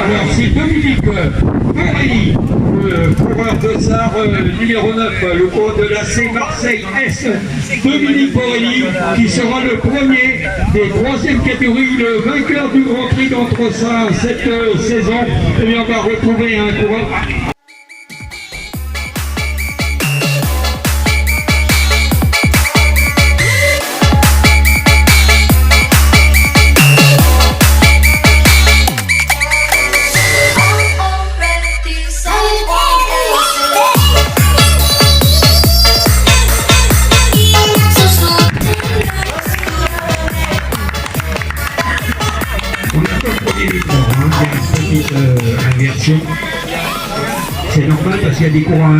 Alors c'est Dominique Borelli, coureur de Tsar numéro 9, le coureur de la C Marseille S, Dominique Borelli, qui sera le premier des troisième catégories, le vainqueur du Grand Prix d'Entresaint cette saison. Et on va retrouver un coureur. Inversion. C'est normal parce qu'il y a des courants